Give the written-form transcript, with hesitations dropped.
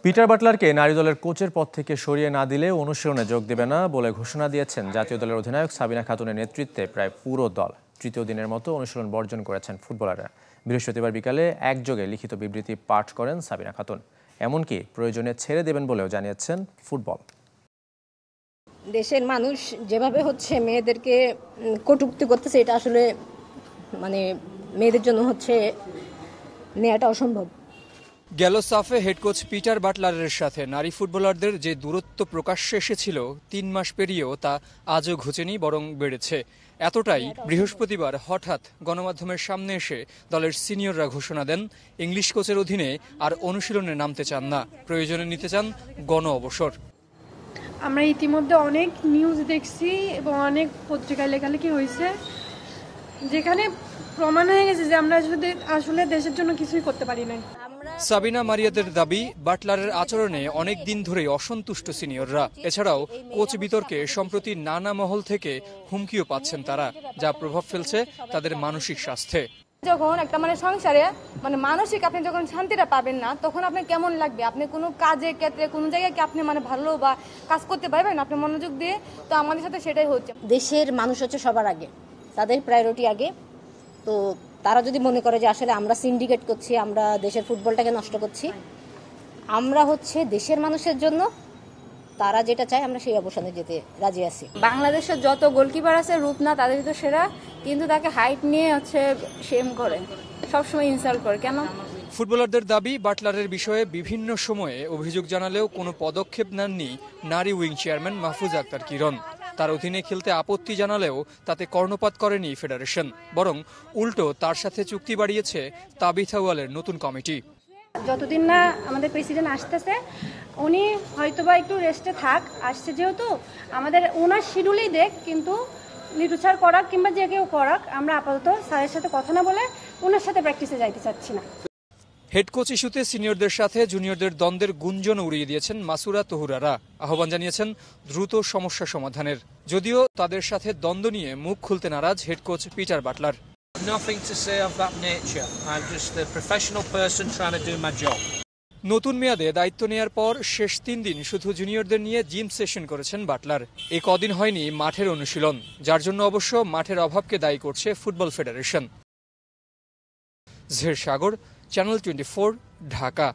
Peter বাটলারকে নারী দলের কোচের পদ থেকে সরিয়ে না দিলে অনুশীলনে যোগ দেবে না বলে ঘোষণা দিয়েছেন জাতীয় দলের অধিনায়ক সাবিনা খাতুনের নেতৃত্বে প্রায় পুরো দল। তৃতীয় দিনের মতো অনুশীলন বর্জন করেছেন ফুটবলাররা। বৃহস্পতিবার বিকালে একযোগে লিখিত বিবৃতি পাঠ করেন সাবিনা খাতুন। এমনকি প্রয়োজনে ছেড়ে দেবেন বলেও জানিয়েছেন ফুটবল। দেশের মানুষ যেভাবে মেয়েদেরকে কটূক্তি করতেছে, এটা আসলে মেয়েদের জন্য নেওয়াটা অসম্ভব। গেল সাফে হেড কোচ পিটার বাটলারের সাথে নারী ফুটবলারদের যে দূরত্ব প্রকাশ্যে এসেছিল ৩ মাস পেরিয়েও তা আজও ঘুচেনি, বরং বেড়েছে। এতটাই বৃহস্পতিবার হঠাৎ গণমাধ্যমের সামনে এসে দলের সিনিয়ররা ঘোষণা দেন ইংলিশ কোচের অধীনে আর অনুশীলনে নামতে চান না, প্রয়োজনে নিতে চান গণ অবসর। আমরা ইতিমধ্যে অনেক নিউজ দেখছি এবং অনেক পত্রিকায় লেখালেখি হয়েছে, যেখানে প্রমাণ হয়ে গেছে যে আমরা আসলে দেশের জন্য কিছুই করতে পারি না। সাবিনা মারিয়াদের দাবি, বাটলারের আচরণে অনেক দিন ধরেই অসন্তুষ্ট সিনিয়ররা। এছাড়াও কোচ বিতর্কে সম্প্রতি নানা মহল থেকে হুমকিও পাচ্ছেন তারা, যা প্রভাব ফেলছে তাদের মানসিক স্বাস্থ্যে। যখন একটা সংসারে মানসিক আপনি যখন শান্তিটা পাবেন না, তখন আপনার কেমন লাগবে? আপনি কোনো কাজের ক্ষেত্রে কোনো জায়গায় কি আপনি ভালো বা কাজ করতে পারবেন আপনি মনোযোগ দিয়ে? তো আমাদের সাথে সেটাই হচ্ছে। দেশের মানুষ সবার আগে, তাদের প্রায়োরিটি আগে। তো তারা যদি মনে করে যে আসলে আমরা সিন্ডিকেট করছি, আমরা দেশের ফুটবলটাকে নষ্ট করছি, আমরা দেশের মানুষের জন্য তারা যেটা চায় আমরা সেই অবসানে যেতে রাজি আছি। বাংলাদেশের যত গোলকিপার আছে রূপনা তাদের ভিতর সেরা, কিন্তু তাকে হাইট নিয়ে শেম করে, সবসময় ইনসাল্ট করে। কেন? ফুটবলারদের দাবি, বাটলারের বিষয়ে বিভিন্ন সময়ে অভিযোগ জানালেও কোনো পদক্ষেপ নেননি নারী উইং চেয়ারম্যান মাহফুজ আক্তার কিরণ। তার অধীনে খেলতে আপত্তি জানালেও তাতে কর্ণপাত করেনি ফেডারেশন, বরং উল্টো তার সাথে চুক্তি বাড়িয়েছে তাবিথা ওয়ালের নতুন কমিটি। যতদিন না আমাদের প্রেসিডেন্ট আসতেছে, উনি হয়তোবা একটু রেস্টে আসছে, যেহেতু আমাদের ওনার শিডিউলেই দেখ, কিন্তু লিটু স্যার করাক কিংবা যে কেউ করাক, আমরা আপাতত স্যারের সাথে কথা না বলে ওনার সাথে প্র্যাকটিসে যাইতে চাচ্ছি না। হেড কোচ ইস্যুতে সিনিয়রদের সাথে জুনিয়রদের দ্বন্দ্বের গুঞ্জন উড়িয়ে দিয়েছেন মাসুরা তহুরারা। আহ্বান জানিয়েছেন দ্রুত সমস্যা সমাধানের, যদিও তাদের সাথে দ্বন্দ্ব নিয়ে মুখ খুলতে নারাজ হেড কোচ পিটার বাটলার। নতুন মেয়াদে দায়িত্ব নেয়ার পর শেষ 3 দিন শুধু জুনিয়রদের নিয়ে জিম সেশন করেছেন বাটলার। এই কদিন হয়নি মাঠের অনুশীলন, যার জন্য অবশ্য মাঠের অভাবকে দায়ী করছে ফুটবল ফেডারেশন। জের সাগর, চ্যানেল 24, ঢাকা।